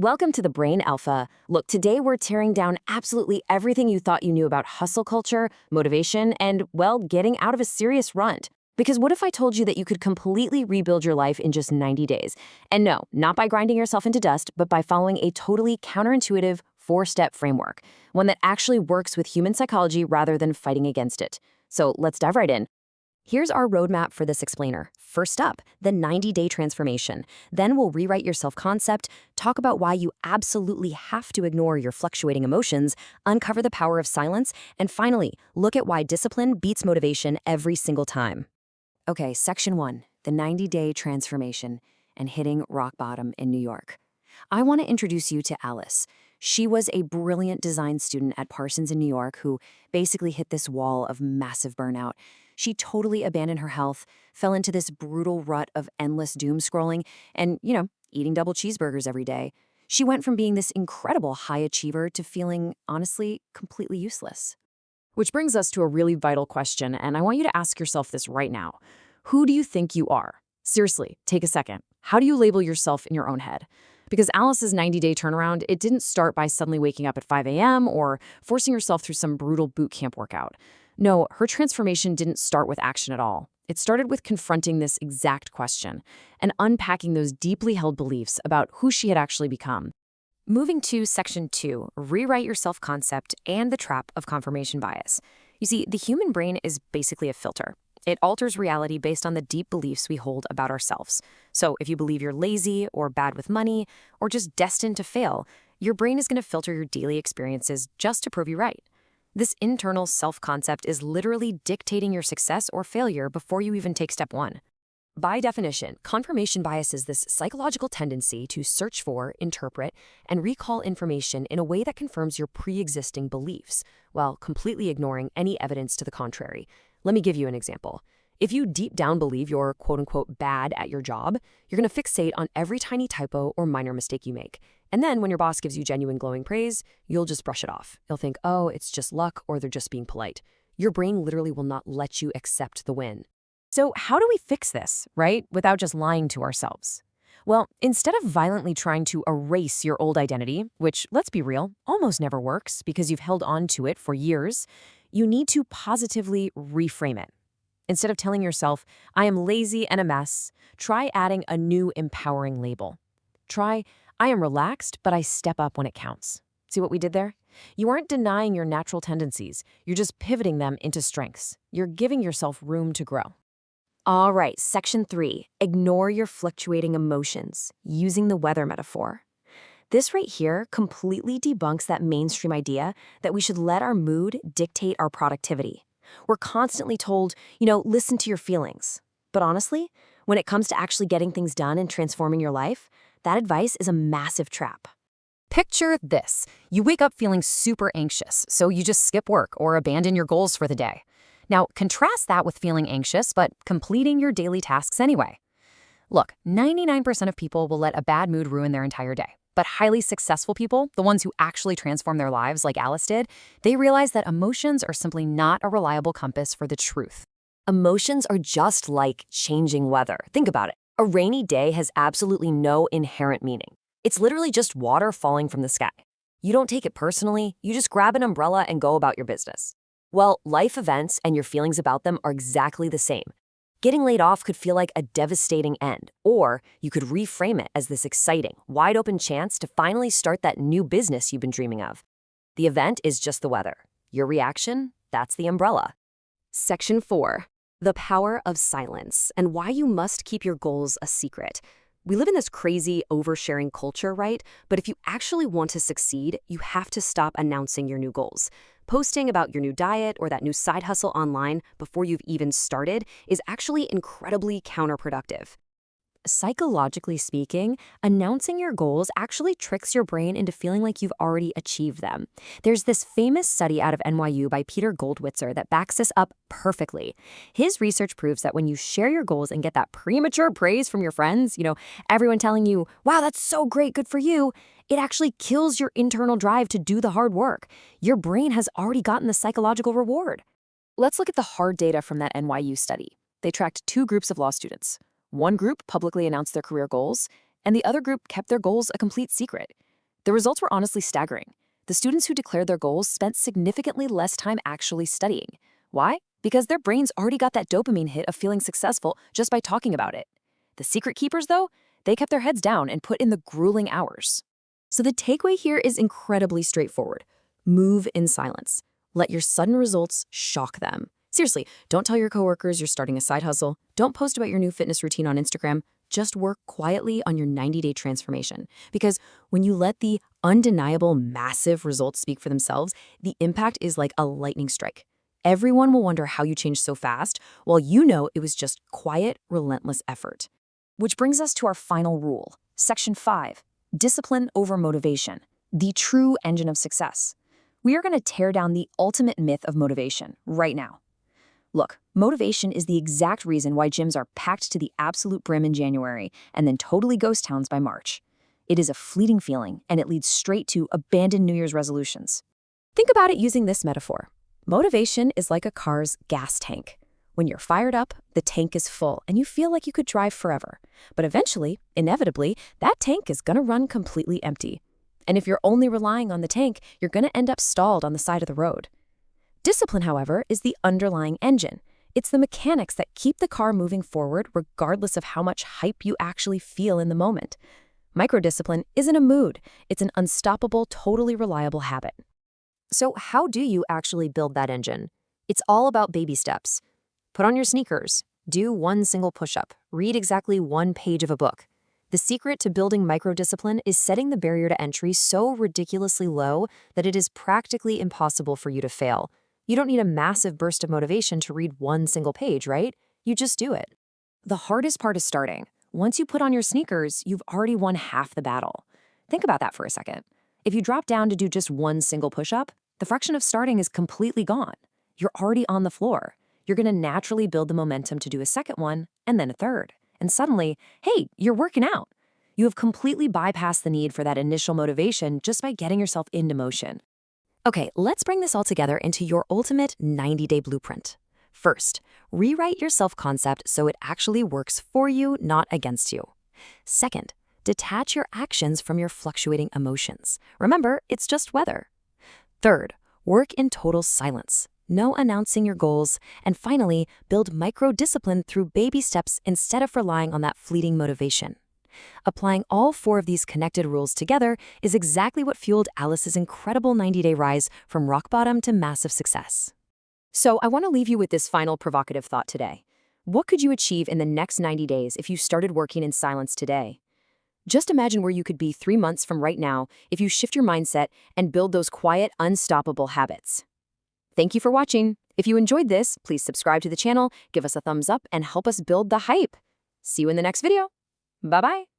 Welcome to the Brain Alpha. Look, today we're tearing down absolutely everything you thought you knew about hustle culture, motivation, and, well, getting out of a serious rut. Because what if I told you that you could completely rebuild your life in just 90 days? And no, not by grinding yourself into dust, but by following a totally counterintuitive four-step framework, one that actually works with human psychology rather than fighting against it. So let's dive right in. Here's our roadmap for this explainer. First up, the 90-day transformation. Then we'll rewrite your self-concept, talk about why you absolutely have to ignore your fluctuating emotions, uncover the power of silence, and finally, look at why discipline beats motivation every single time. Okay, section 1, the 90-day transformation and hitting rock bottom in New York. I want to introduce you to Alice. She was a brilliant design student at Parsons in New York who basically hit this wall of massive burnout. She totally abandoned her health, fell into this brutal rut of endless doom scrolling and, eating double cheeseburgers every day. She went from being this incredible high achiever to feeling, honestly, completely useless. Which brings us to a really vital question, and I want you to ask yourself this right now. Who do you think you are? Seriously, take a second. How do you label yourself in your own head? Because Alice's 90-day turnaround, it didn't start by suddenly waking up at 5 a.m. or forcing herself through some brutal boot camp workout. No, her transformation didn't start with action at all. It started with confronting this exact question and unpacking those deeply held beliefs about who she had actually become. Moving to section 2, rewrite your self-concept and the trap of confirmation bias. You see, the human brain is basically a filter. It alters reality based on the deep beliefs we hold about ourselves. So if you believe you're lazy or bad with money or just destined to fail, your brain is going to filter your daily experiences just to prove you right. This internal self-concept is literally dictating your success or failure before you even take step 1. By definition, confirmation bias is this psychological tendency to search for, interpret, and recall information in a way that confirms your pre-existing beliefs, while completely ignoring any evidence to the contrary. Let me give you an example. If you deep down believe you're quote-unquote bad at your job, you're going to fixate on every tiny typo or minor mistake you make. And then when your boss gives you genuine glowing praise, you'll just brush it off. You'll think, oh, it's just luck or they're just being polite. Your brain literally will not let you accept the win. So how do we fix this, right? Without just lying to ourselves? Well, instead of violently trying to erase your old identity, which, let's be real, almost never works because you've held on to it for years, you need to positively reframe it. Instead of telling yourself, I am lazy and a mess, try adding a new empowering label. Try, I am relaxed, but I step up when it counts. See what we did there? You aren't denying your natural tendencies. You're just pivoting them into strengths. You're giving yourself room to grow. All right, section 3, ignore your fluctuating emotions, using the weather metaphor. This right here completely debunks that mainstream idea that we should let our mood dictate our productivity. We're constantly told, listen to your feelings. But honestly, when it comes to actually getting things done and transforming your life, that advice is a massive trap. Picture this. You wake up feeling super anxious, so you just skip work or abandon your goals for the day. Now, contrast that with feeling anxious, but completing your daily tasks anyway. Look, 99% of people will let a bad mood ruin their entire day. But highly successful people, the ones who actually transform their lives like Alice did, they realize that emotions are simply not a reliable compass for the truth. Emotions are just like changing weather. Think about it. A rainy day has absolutely no inherent meaning. It's literally just water falling from the sky. You don't take it personally, you just grab an umbrella and go about your business. Well, life events and your feelings about them are exactly the same. Getting laid off could feel like a devastating end, or you could reframe it as this exciting, wide-open chance to finally start that new business you've been dreaming of. The event is just the weather. Your reaction? That's the umbrella. Section 4, the power of silence and why you must keep your goals a secret. We live in this crazy oversharing culture, right? But if you actually want to succeed, you have to stop announcing your new goals. Posting about your new diet or that new side hustle online before you've even started is actually incredibly counterproductive. Psychologically speaking, announcing your goals actually tricks your brain into feeling like you've already achieved them. There's this famous study out of NYU by Peter Gollwitzer that backs this up perfectly. His research proves that when you share your goals and get that premature praise from your friends, everyone telling you, wow, that's so great, good for you, it actually kills your internal drive to do the hard work. Your brain has already gotten the psychological reward. Let's look at the hard data from that NYU study. They tracked 2 groups of law students. One group publicly announced their career goals, and the other group kept their goals a complete secret. The results were honestly staggering. The students who declared their goals spent significantly less time actually studying. Why? Because their brains already got that dopamine hit of feeling successful just by talking about it. The secret keepers, though, they kept their heads down and put in the grueling hours. So the takeaway here is incredibly straightforward. Move in silence. Let your sudden results shock them. Seriously, don't tell your coworkers you're starting a side hustle. Don't post about your new fitness routine on Instagram. Just work quietly on your 90-day transformation. Because when you let the undeniable, massive results speak for themselves, the impact is like a lightning strike. Everyone will wonder how you changed so fast, while you know it was just quiet, relentless effort. Which brings us to our final rule, Section 5, discipline over motivation, the true engine of success. We are going to tear down the ultimate myth of motivation right now. Look, motivation is the exact reason why gyms are packed to the absolute brim in January and then totally ghost towns by March. It is a fleeting feeling, and it leads straight to abandoned New Year's resolutions. Think about it using this metaphor. Motivation is like a car's gas tank. When you're fired up, the tank is full, and you feel like you could drive forever. But eventually, inevitably, that tank is going to run completely empty. And if you're only relying on the tank, you're going to end up stalled on the side of the road. Discipline, however, is the underlying engine. It's the mechanics that keep the car moving forward regardless of how much hype you actually feel in the moment. Microdiscipline isn't a mood. It's an unstoppable, totally reliable habit. So how do you actually build that engine? It's all about baby steps. Put on your sneakers. Do one single push-up. Read exactly one page of a book. The secret to building microdiscipline is setting the barrier to entry so ridiculously low that it is practically impossible for you to fail. You don't need a massive burst of motivation to read one single page, right? You just do it. The hardest part is starting. Once you put on your sneakers, you've already won half the battle. Think about that for a second. If you drop down to do just one single push-up, the friction of starting is completely gone. You're already on the floor. You're going to naturally build the momentum to do a second one, and then a third. And suddenly, hey, you're working out. You have completely bypassed the need for that initial motivation just by getting yourself into motion. Okay, let's bring this all together into your ultimate 90-day blueprint. First, rewrite your self-concept so it actually works for you, not against you. Second, detach your actions from your fluctuating emotions. Remember, it's just weather. Third, work in total silence. No announcing your goals. And finally, build micro-discipline through baby steps instead of relying on that fleeting motivation. Applying all 4 of these connected rules together is exactly what fueled Alice's incredible 90-day rise from rock bottom to massive success. So I want to leave you with this final provocative thought today. What could you achieve in the next 90 days if you started working in silence today? Just imagine where you could be 3 months from right now if you shift your mindset and build those quiet, unstoppable habits. Thank you for watching. If you enjoyed this, please subscribe to the channel, give us a thumbs up, and help us build the hype. See you in the next video. Bye-bye.